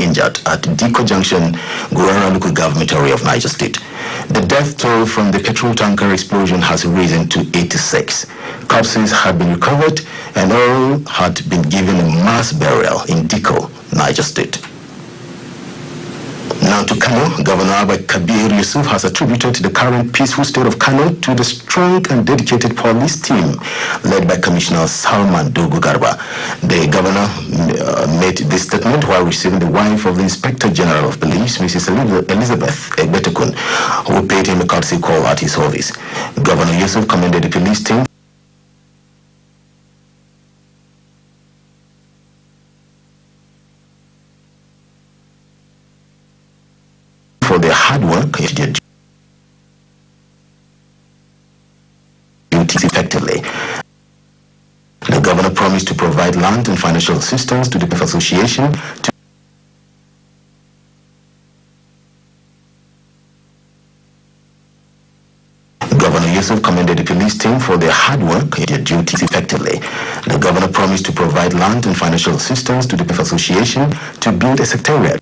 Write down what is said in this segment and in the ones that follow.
injured at Diko Junction, Gurara local government area of Niger State. The death toll from the petrol tanker explosion has risen to 86. Corpses had been recovered and all had been given a mass burial in Diko, Niger State. Now to Kano, Governor Abba Kabir Yusuf has attributed the current peaceful state of Kano to the strong and dedicated police team led by Commissioner Salman Dogo Garba. The governor made this statement while receiving the wife of the Inspector General of Police, Mrs. Elizabeth Egbetekun, who paid him a courtesy call at his office. Governor Yusuf commended the police team for their hard work and their duties effectively. The governor promised to provide land and financial assistance to the association Governor Yusuf commended the police team for their hard work and their duties effectively. The governor promised to provide land and financial assistance to the association to build a secretariat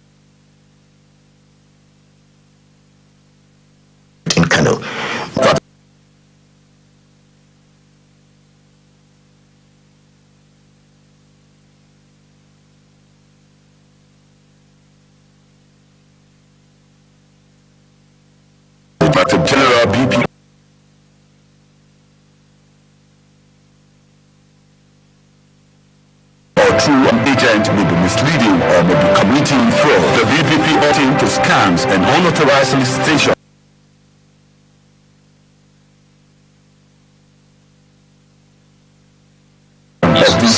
in Kano. But the General BP or true agent may be misleading or may be committing fraud. The BPP opting to scams and unauthorized solicitation.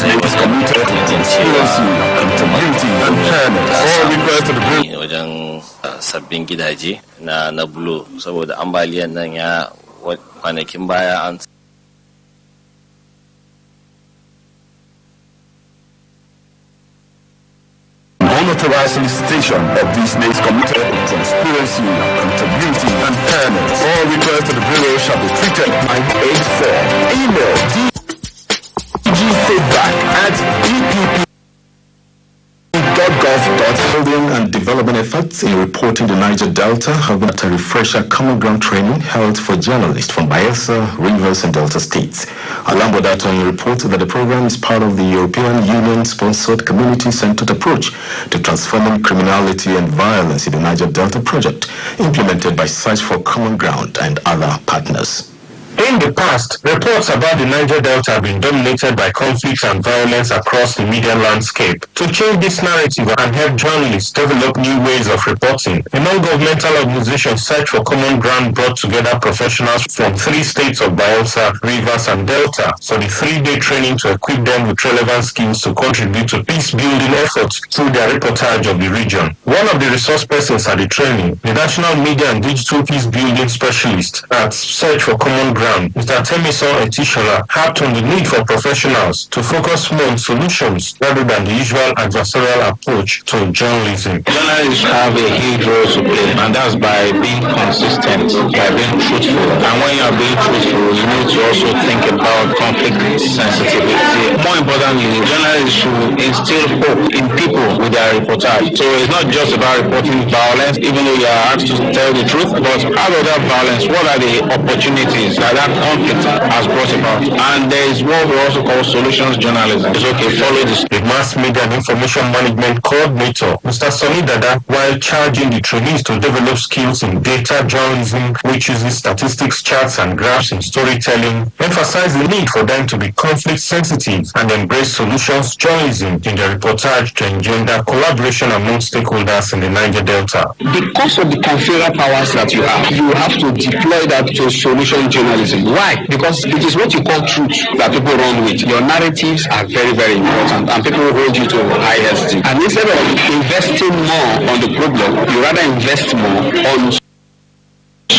Is committed to conspiracy, accountability, and fairness. All request to the bill. Wajen sabbin gidaje na bulo saboda ambaliyan nan ya kwanakin baya an unauthorized solicitation of these names committed in conspiracy, accountability, and fairness. All request to the bureau shall be treated by 84. Email feedback at epp.gov.gov. Building and development efforts in reporting the Niger Delta have been at a refresher common ground training held for journalists from Bayelsa, Rivers, and Delta states. Alambo Daton reported that the program is part of the European Union-sponsored community-centered approach to transforming criminality and violence in the Niger Delta project, implemented by Search for Common Ground and other partners. In the past, reports about the Niger Delta have been dominated by conflicts and violence across the media landscape. To change this narrative and help journalists develop new ways of reporting, a non-governmental organization Search for Common Ground brought together professionals from 3 states of Bayelsa, Rivers, and Delta for the 3-day training to equip them with relevant skills to contribute to peace-building efforts through their reportage of the region. One of the resource persons at the training, the National Media and Digital Peace-Building Specialist at Search for Common Ground, Mr. Temison Etishola, harped on the need for professionals to focus more on solutions rather than the usual adversarial approach to journalism. Journalists have a huge role to play, and that's by being consistent, by being truthful. And when you are being truthful, you need to also think about conflict sensitivity. More importantly, journalists should instill hope in people with their reportage. So it's not just about reporting violence, even though you are asked to tell the truth, but out of that violence, what are the opportunities that conflict has brought about? And there is what we also call solutions journalism. It's okay, follow this. The Mass Media and Information Management Coordinator, Mr. Sonny Dada, while charging the trainees to develop skills in data journalism, which uses statistics, charts, and graphs in storytelling, emphasized the need for them to be conflict sensitive and embrace solutions journalism in their reportage to engender collaboration among stakeholders in the Niger Delta. Because of the confederal powers that you have to deploy that to solution journalism. Why? Because it is what you call truth that people run with. Your narratives are very, very important, and people hold you to high esteem. And instead of investing more on the problem, you rather invest more on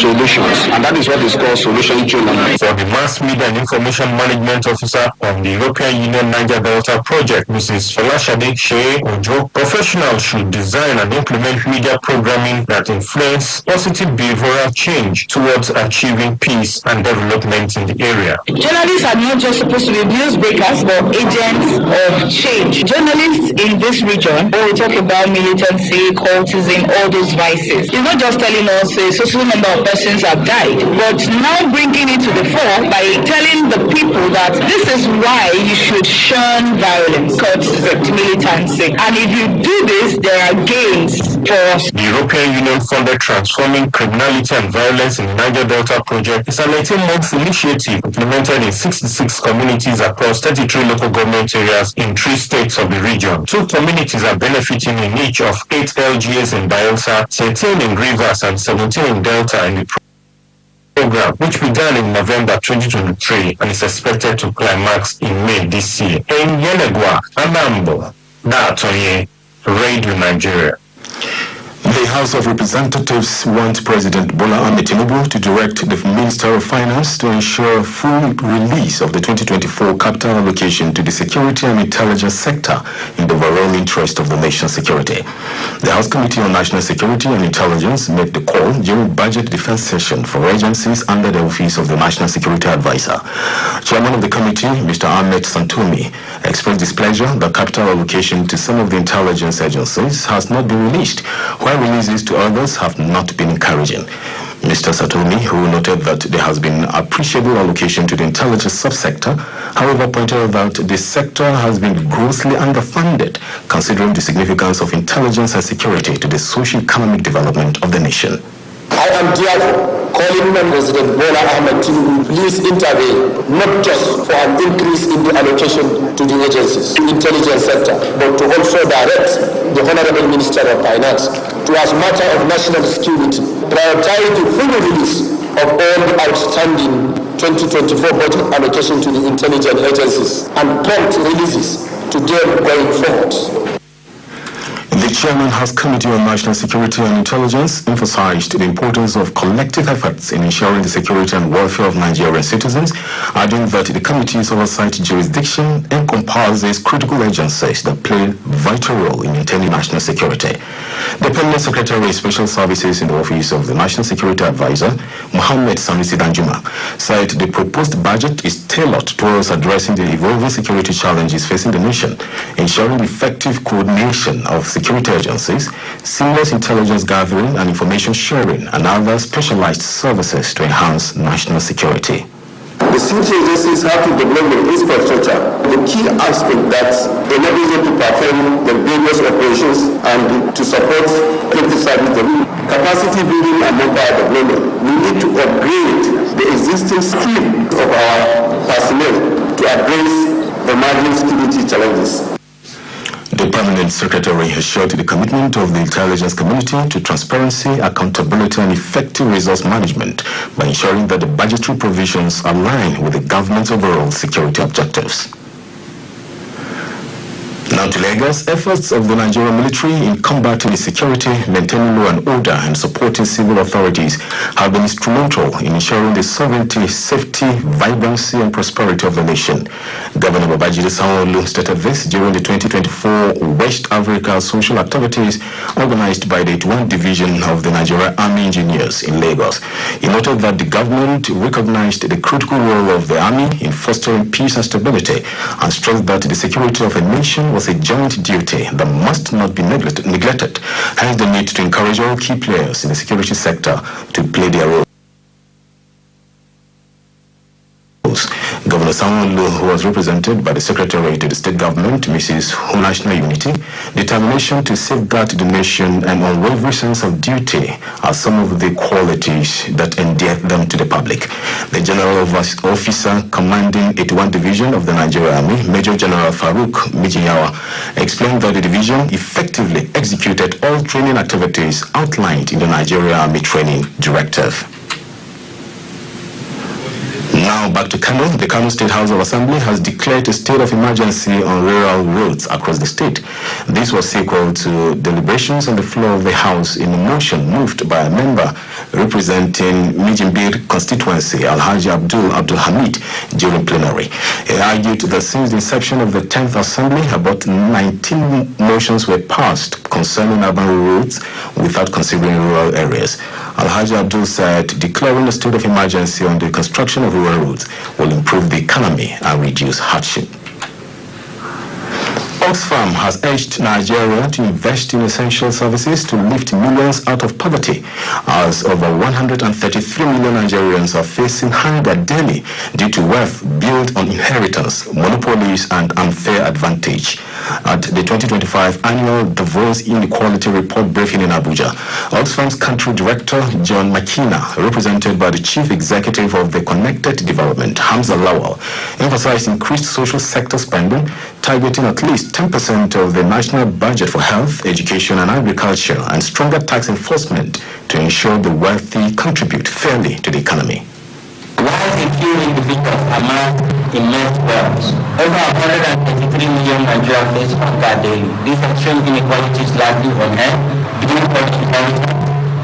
solutions, and that is what is called solution journalism. For the Mass Media and Information Management Officer on the European Union Niger Delta project, Mrs. Folashade Shea Ojo, professionals should design and implement media programming that influence positive behavioral change towards achieving peace and development in the area. Journalists are not just supposed to be newsbreakers, but agents of change. Journalists in this region, when we talk about militancy, cultism, all those vices, it's not just telling us a certain number of persons have died, but now bringing it to the fore by telling the people that this is why you should shun violence, cultism, militancy. And if you do this, there are gains for us. The European Union funded Transforming Criminality and Violence in the Niger Delta project is an 18-month initiative implemented in 66 communities across 33 local government areas in 3 states of the region. 2 communities are benefiting in each of 8 LGAs in Bayelsa, 13 in Rivers, and 17 in Delta in the program, which began in November 2023 and is expected to climax in May this year. In Yenegua, Anambo, Datonye, Radio Nigeria. The House of Representatives want President Bola Ahmed Tinubu to direct the Minister of Finance to ensure full release of the 2024 capital allocation to the security and intelligence sector in the overall interest of the nation's security. The House Committee on National Security and Intelligence made the call during budget defense session for agencies under the Office of the National Security Advisor. Chairman of the committee, Mr. Ahmed Santomi, expressed displeasure that capital allocation to some of the intelligence agencies has not been released, while releases to others have not been encouraging. Mr. Satomi, who noted that there has been appreciable allocation to the intelligence subsector, however pointed out that the sector has been grossly underfunded, considering the significance of intelligence and security to the socio-economic development of the nation. I am therefore calling on President Bola Ahmed Tinubu, please intervene, not just for an increase in the allocation to the agencies, the intelligence sector, but to also direct the Honorable Minister of Finance to, as matter of national security, prioritize the full release of all the outstanding 2024 budget allocation to the intelligence agencies and prompt releases to them going forward. The Chairman House Committee on National Security and Intelligence emphasized the importance of collective efforts in ensuring the security and welfare of Nigerian citizens, adding that the committee's oversight jurisdiction encompasses critical agencies that play a vital role in maintaining national security. The Permanent Secretary of Special Services in the Office of the National Security Advisor, Mohammed Sanusi Danjuma, said the proposed budget is tailored towards addressing the evolving security challenges facing the nation, ensuring effective coordination of security agencies, seamless intelligence gathering and information sharing, and other specialized services to enhance national security. The security agencies have to develop the infrastructure, the key aspect that enables them to perform the various operations and to support collective service capacity building and manpower development. We need to upgrade the existing skill of our personnel to address emerging security challenges. The Permanent Secretary assured the commitment of the intelligence community to transparency, accountability, and effective resource management by ensuring that the budgetary provisions align with the government's overall security objectives. Now to Lagos, efforts of the Nigerian military in combating insecurity, maintaining law and order, and supporting civil authorities have been instrumental in ensuring the sovereignty, safety, vibrancy, and prosperity of the nation. Governor Babajide Sanwo-Olu stated this during the 2024 West Africa social activities organized by the 81st Division of the Nigerian Army Engineers in Lagos. He noted that the government recognized the critical role of the army in fostering peace and stability, and stressed that the security of a nation was a joint duty that must not be neglected. Hence the need to encourage all key players in the security sector to play their role. Governor Sanwo-Olu, who was represented by the Secretary to the State Government, Mrs. National Unity, determination to safeguard the nation and unwavering sense of duty are some of the qualities that endear them to the public. The General Officer Commanding 81st Division of the Nigerian Army, Major General Farouk Mijiyawa, explained that the division effectively executed all training activities outlined in the Nigerian Army Training Directive. Now back to Kano. The Kano State House of Assembly has declared a state of emergency on rural roads across the state. This was equal to deliberations on the floor of the House in a motion moved by a member representing Mijimbir constituency, Alhaji Abdul Hamid, during plenary. He argued that since the inception of the 10th Assembly, about 19 motions were passed concerning urban roads without considering rural areas. Alhaji Abdul said declaring a state of emergency on the construction of rural roads will improve the economy and reduce hardship. Oxfam has urged Nigeria to invest in essential services to lift millions out of poverty, as over 133 million Nigerians are facing hunger daily due to wealth built on inheritance, monopolies, and unfair advantage. At the 2025 annual Davos Inequality Report briefing in Abuja, Oxfam's country director, John McKenna, represented by the chief executive of the Connected Development, Hamza Lawal, emphasized increased social sector spending, targeting at least 10% of the national budget for health, education, and agriculture, and stronger tax enforcement to ensure the wealthy contribute fairly to the economy. While a few individuals amass immense wealth, over 133 million Nigerians face hunger daily. These extreme inequalities largely on health, between inheritance,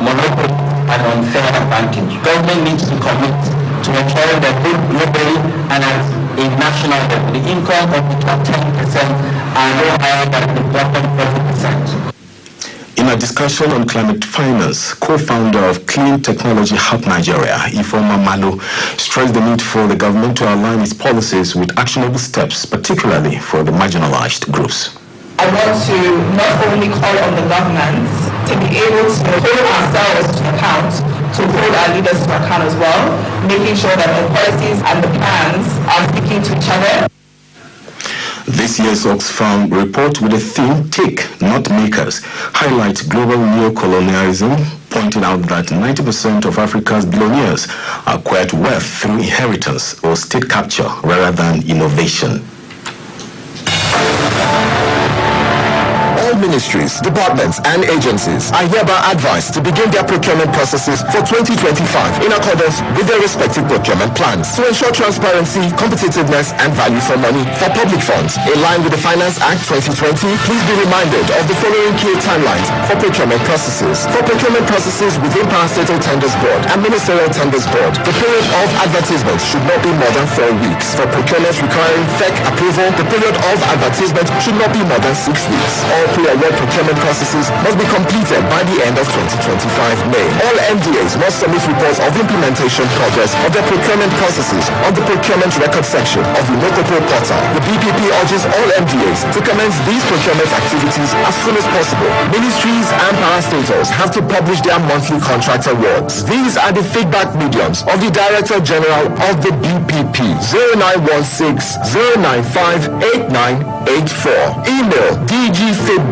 monopoly, and unfair advantage. Government needs to commit to ensuring that both globally and at a national level, the income of the top 10% are no higher than the bottom 40%. In a discussion on climate finance, co-founder of Clean Technology Hub Nigeria, Ifeoma Malo, stressed the need for the government to align its policies with actionable steps, particularly for the marginalized groups. I want to not only call on the government to be able to hold ourselves to account, to hold our leaders to account as well, making sure that the policies and the plans are speaking to each other. This year's Oxfam report, with the theme "Take, Not Makers," highlights global neo-colonialism, pointing out that 90% of Africa's billionaires acquired wealth through inheritance or state capture rather than innovation. Ministries, departments, and agencies are hereby advised to begin their procurement processes for 2025 in accordance with their respective procurement plans to ensure transparency, competitiveness, and value for money for public funds. In line with the Finance Act 2020, please be reminded of the following key timelines for procurement processes. For procurement processes within Parastatal Tenders Board and Ministerial Tenders Board, the period of advertisement should not be more than 4 weeks. For procurements requiring FEC approval, the period of advertisement should not be more than 6 weeks. All pre-award procurement processes must be completed by the end of 2025 May. All MDAs must submit reports of implementation progress of their procurement processes on the procurement record section of the Mokopo portal. The BPP urges all MDAs to commence these procurement activities as soon as possible. Ministries and parastatals have to publish their monthly contract awards. These are the feedback mediums of the Director General of the BPP. 0916 095 8984. Email dgfeedback@bpp.gov.ng.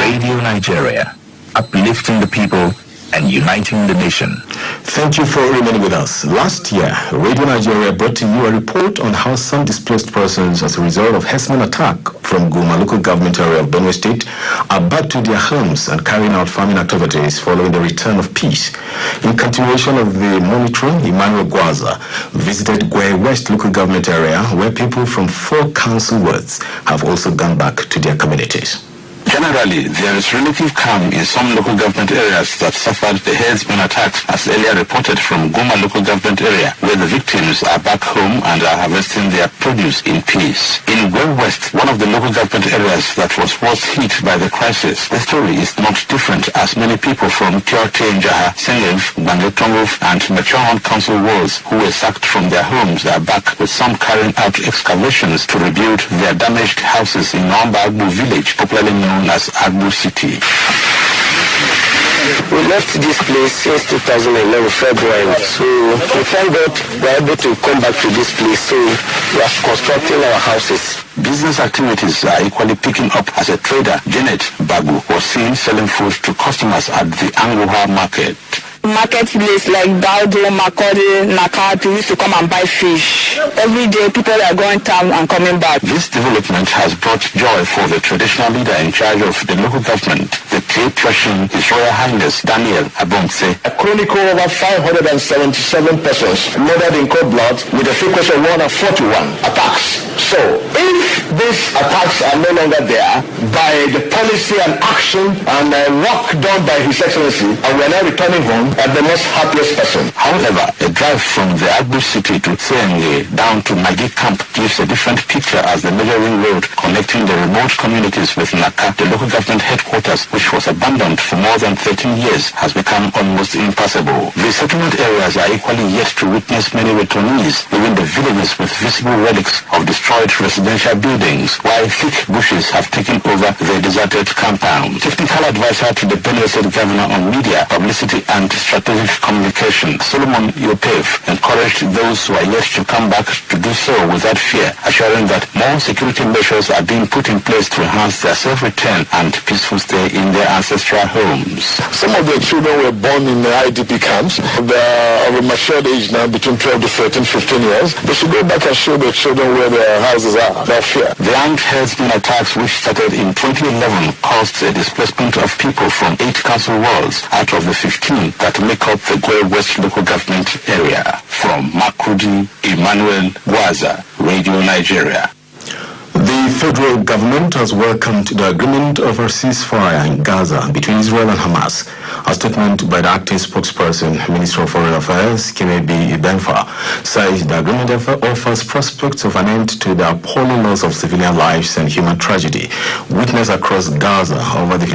Radio Nigeria, uplifting the people and uniting the nation. Thank you for remaining with us. Last year, Radio Nigeria brought to you a report on how some displaced persons, as a result of herdsmen attack from Guma local government area of Benue State, are back to their homes and carrying out farming activities following the return of peace. In continuation of the monitoring, Emmanuel Gwaza visited Gwe West local government area, where people from 4 council wards have also gone back to their communities. Generally, there is relative calm in some local government areas that suffered the herdsmen attacks, as earlier reported from Guma local government area, where the victims are back home and are harvesting their produce in peace. In Gwe West, one of the local government areas that was worst hit by the crisis, the story is not different, as many people from Kyote, Njaha, Sengev, Bangetongov, and Machon council wards who were sacked from their homes are back, with some carrying out excavations to rebuild their damaged houses in Nomba Agbu village, popularly known as Agbu City. We left this place since 2011 February, so we thank God we are able to come back to this place, so we are constructing our houses. Business activities are equally picking up, as a trader, Janet Bagu, was seen selling food to customers at the Angoha market. Marketplace like Daudo, Makodi, Nakati used to come and buy fish. Every day people are going town and coming back. This development has brought joy for the traditional leader in charge of the local government, the Chairperson, His Royal Highness Daniel Abongse. A chronicle over 577 persons murdered in cold blood with a frequency of 141 attacks. So, if these attacks are no longer there, by the policy and action and work done by His Excellency, and we are now returning home at the most happiest person. However, a drive from the Agbo city to Tsenge down to Magi Camp gives a different picture as the major ring road connecting the remote communities with Naka, the local government headquarters, which was abandoned for more than 13 years, has become almost impassable. The settlement areas are equally yet to witness many returnees, even the villages with visible relics of destroyed residential buildings, while thick bushes have taken over the deserted compound. Technical advisor to the Benue State Governor on Media, Publicity and Strategic Communication, Solomon Yopev, encouraged those who are yet to come back to do so without fear, assuring that more security measures are being put in place to enhance their safe return and peaceful stay in their ancestral homes. Some of the children were born in the IDP camps. They are of a matured age now, between 12 to 13, 15 years. They should go back and show the children where their houses are, without fear. The armed herdsmen attacks, which started in 2011, caused a displacement of people from 8 council wards out of the 15 that make up the Gwe West local government area. From Makurdi, Emmanuel Gwaza, Radio Nigeria. The federal government has welcomed the agreement of a ceasefire in Gaza between Israel and Hamas. A statement by the acting spokesperson, Minister of Foreign Affairs, Kimebi Ibenfa, says the agreement offers prospects of an end to the appalling loss of civilian lives and human tragedy witnessed across Gaza over the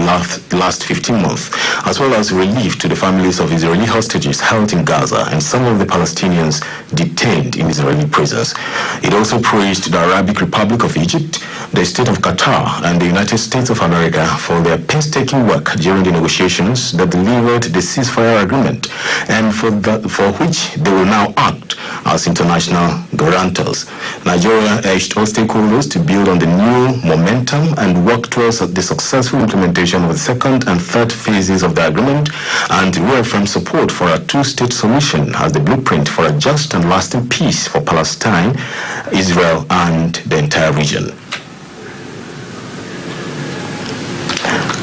last 15 months, as well as relief to the families of Israeli hostages held in Gaza and some of the Palestinians detained in Israeli prisons. It also praised the Arabic Republic of Egypt, the State of Qatar, and the United States of America for their painstaking work during the negotiations that delivered the ceasefire agreement, and for which they will now act as international guarantors. Nigeria urged all stakeholders to build on the new momentum and work towards the successful implementation of the second and third phases of the agreement, and reaffirm support for a two-state solution as the blueprint for a just and lasting peace for Palestine, Israel, and the entire region.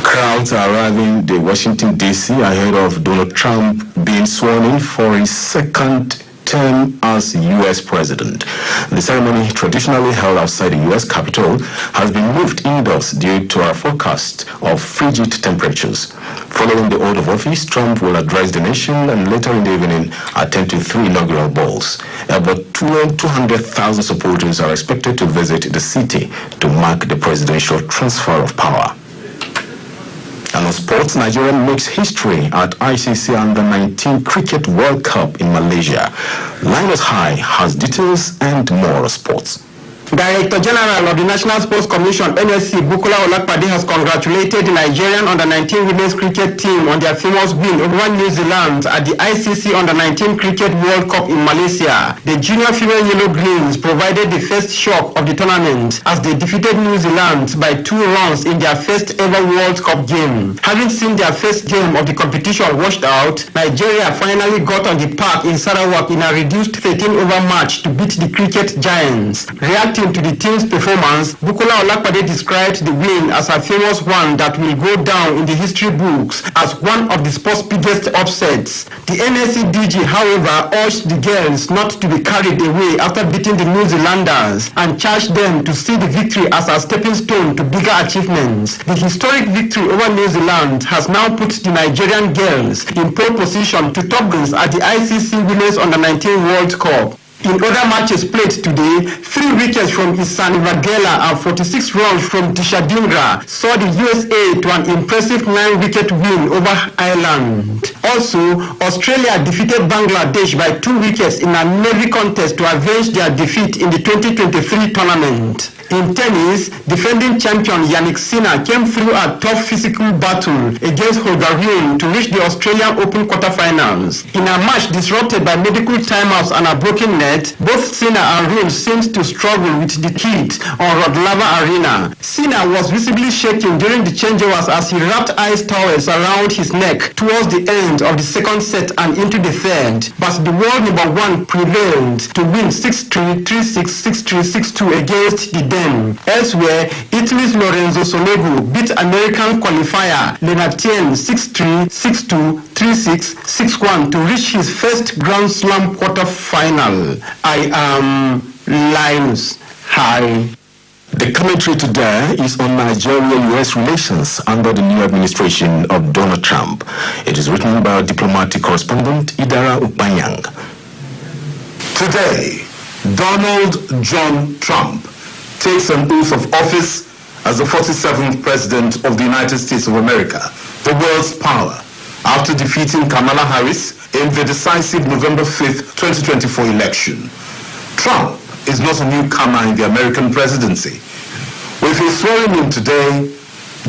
Crowds are arriving in Washington, D.C. ahead of Donald Trump being sworn in for his second term as U.S. president. The ceremony, traditionally held outside the U.S. Capitol, has been moved indoors due to a forecast of frigid temperatures. Following the oath of office, Trump will address the nation and later in the evening attend to 3 inaugural balls. About 200,000 supporters are expected to visit the city to mark the presidential transfer of power. And on sports, Nigeria makes history at ICC Under-19 Cricket World Cup in Malaysia. Linus High has details and more sports. Director General of the National Sports Commission, NSC, Bukola Olakpade, has congratulated the Nigerian Under-19 women's cricket team on their famous win over New Zealand at the ICC Under-19 Cricket World Cup in Malaysia. The junior female Yellow Greens provided the first shock of the tournament as they defeated New Zealand by 2 runs in their first ever World Cup game. Having seen their first game of the competition washed out, Nigeria finally got on the park in Sarawak in a reduced 13-over match to beat the cricket giants. Reacting to the team's performance, Bukola Olakpade described the win as a famous one that will go down in the history books as one of the sport's biggest upsets. The NSC DG, however, urged the girls not to be carried away after beating the New Zealanders and charged them to see the victory as a stepping stone to bigger achievements. The historic victory over New Zealand has now put the Nigerian girls in pole position to top guns at the ICC Women's Under-19 World Cup. In other matches played today, 3 wickets from Isan Ivagela and 46 runs from Tisha Dingra saw the USA to an impressive 9-wicket win over Ireland. Also, Australia defeated Bangladesh by 2 wickets in a navy contest to avenge their defeat in the 2023 tournament. In tennis, defending champion Yannick Sinner came through a tough physical battle against Holger Rune to reach the Australian Open quarterfinals. In a match disrupted by medical timeouts and a broken neck, met, both Cena and Rooney seemed to struggle with the heat on Rodlava Arena. Cena was visibly shaking during the changeovers as he wrapped ice towels around his neck towards the end of the second set and into the third. But the world number one prevailed to win 6-3, 3-6, 6-3, 6-2 against the Den. Elsewhere, Italy's Lorenzo Sonego beat American qualifier Lennart Tien 6-3, 6-2, 3-6, 6-1 to reach his first Grand Slam quarter-final. I am Linus. Hi. The commentary today is on Nigeria-US relations under the new administration of Donald Trump. It is written by our diplomatic correspondent Idara Upanyang. Today, Donald John Trump takes an oath of office as the 47th President of the United States of America, the world's power, after defeating Kamala Harris in the decisive November 5th, 2024 election. Trump is not a newcomer in the American presidency. With his swearing in today,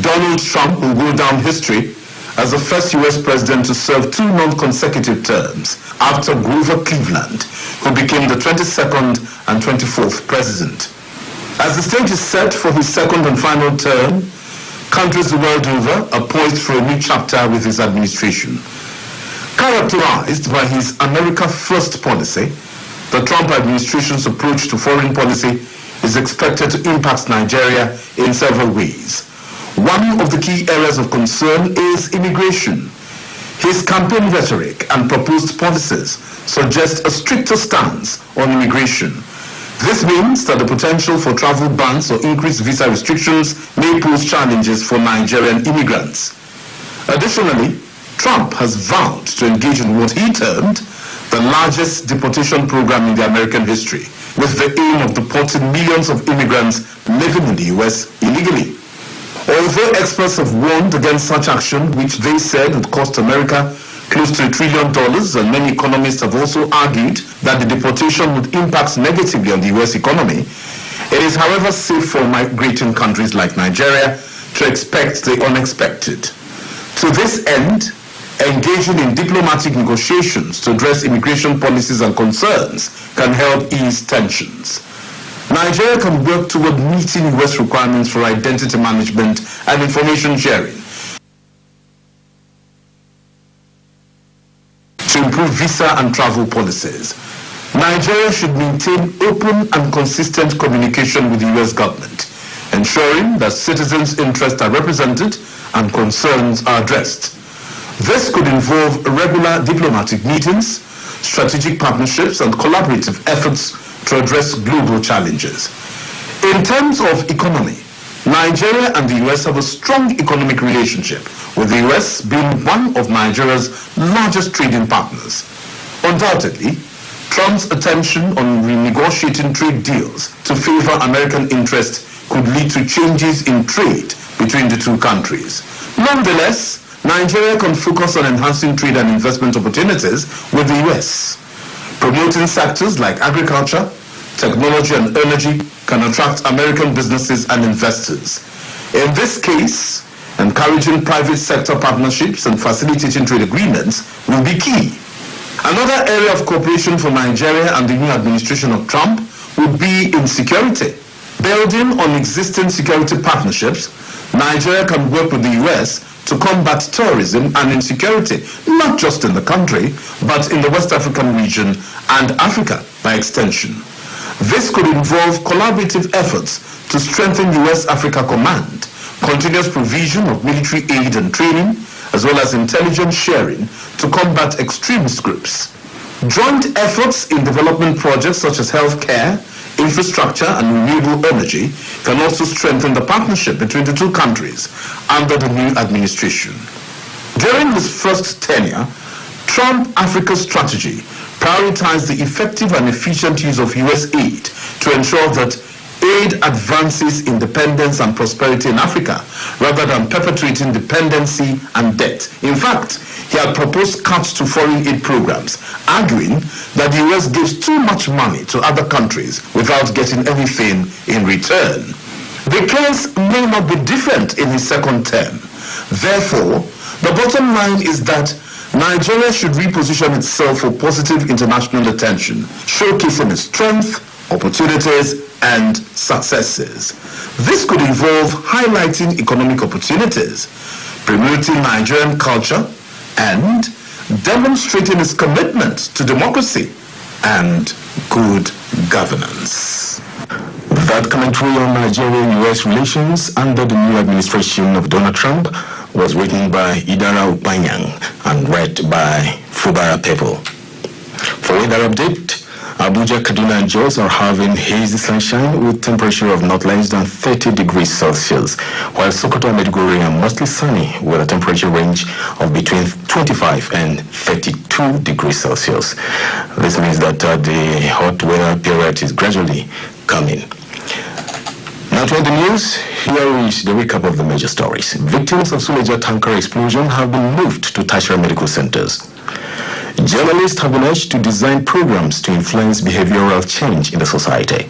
Donald Trump will go down history as the first U.S. president to serve 2 non-consecutive terms after Grover Cleveland, who became the 22nd and 24th president. As the stage is set for his second and final term, countries the world over are poised for a new chapter with his administration. Characterized by his America First policy, the Trump administration's approach to foreign policy is expected to impact Nigeria in several ways. One of the key areas of concern is immigration. His campaign rhetoric and proposed policies suggest a stricter stance on immigration. This means that the potential for travel bans or increased visa restrictions may pose challenges for Nigerian immigrants. Additionally, Trump has vowed to engage in what he termed the largest deportation program in the American history, with the aim of deporting millions of immigrants living in the U.S. illegally. Although experts have warned against such action, which they said would cost America close to $1 trillion, and many economists have also argued that the deportation would impact negatively on the U.S. economy, it is, however, safe for migrating countries like Nigeria to expect the unexpected. To this end, engaging in diplomatic negotiations to address immigration policies and concerns can help ease tensions. Nigeria can work toward meeting U.S. requirements for identity management and information sharing to improve visa and travel policies. Nigeria should maintain open and consistent communication with the U.S. government, ensuring that citizens' interests are represented and concerns are addressed. This could involve regular diplomatic meetings, strategic partnerships, and collaborative efforts to address global challenges. In terms of economy, Nigeria and the U.S. have a strong economic relationship, with the U.S. being one of Nigeria's largest trading partners. Undoubtedly, Trump's attention on renegotiating trade deals to favor American interests could lead to changes in trade between the two countries. Nonetheless, Nigeria can focus on enhancing trade and investment opportunities with the U.S. Promoting sectors like agriculture, technology, and energy can attract American businesses and investors. In this case, encouraging private sector partnerships and facilitating trade agreements will be key. Another area of cooperation for Nigeria and the new administration of Trump would be in security. Building on existing security partnerships, Nigeria can work with the U.S. to combat terrorism and insecurity, not just in the country, but in the West African region and Africa by extension. This could involve collaborative efforts to strengthen U.S.-Africa Command, continuous provision of military aid and training, as well as intelligence sharing to combat extremist groups. Joint efforts in development projects such as healthcare, infrastructure, and renewable energy can also strengthen the partnership between the two countries under the new administration. During his first tenure, Trump Africa strategy prioritized the effective and efficient use of U.S. aid to ensure that aid advances independence and prosperity in Africa rather than perpetuating dependency and debt. In fact, he had proposed cuts to foreign aid programs, arguing that the U.S. gives too much money to other countries without getting anything in return. The case may not be different in his second term. Therefore, the bottom line is that Nigeria should reposition itself for positive international attention, showcasing its strength, opportunities, and successes. This could involve highlighting economic opportunities, promoting Nigerian culture, and demonstrating its commitment to democracy and good governance. That commentary on Nigeria-US relations under the new administration of Donald Trump was written by Idara Upanyang and read by Fubara Pepo. For weather update, Abuja, Kaduna, and Jos are having hazy sunshine with temperature of not less than 30 degrees Celsius, while Sokoto and Maiduguri are mostly sunny with a temperature range of between 25 and 32 degrees Celsius. This means that the hot weather period is gradually coming. Now to the news, here is the recap of the major stories. Victims of Suleja tanker explosion have been moved to tertiary medical centers. Journalists have been urged to design programs to influence behavioral change in the society.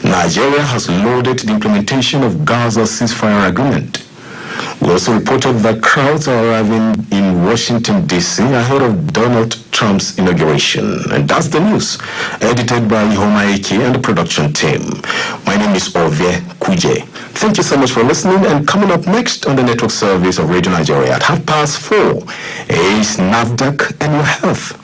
Nigeria has lauded the implementation of Gaza ceasefire agreement. We also reported that crowds are arriving in Washington, D.C. ahead of Donald Trump's inauguration. And that's the news, edited by Ihoma Eke and the production team. My name is Ovie Kuje. Thank you so much for listening, and coming up next on the network service of Radio Nigeria at 4:30 is NAFDAC and your health.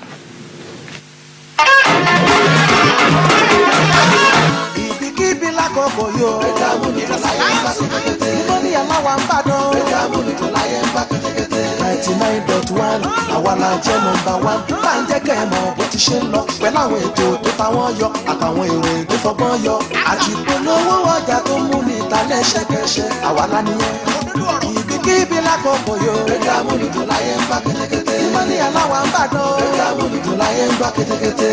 Moniya 99.1 àwa la jẹ́ number one. Bá ń jẹ́ kẹ́ ẹ mọ̀ bó ti ṣe ń lọ pẹ̀lú àwọn ètò tó ta wọ́n yọ àtàwọn ìròyìn tó fọgbọ́n yọ àti ìpolówó ọjà tó mú ní ìta lẹ́sẹ̀kẹsẹ̀ àwa la nìyẹn. Ibikíbi lákòókò yó. Rédíò Amúlùdùn láyé ń bá kétékété. Moniya 99.1 rédíò Amúlùdùn láyé ń bá kétékété.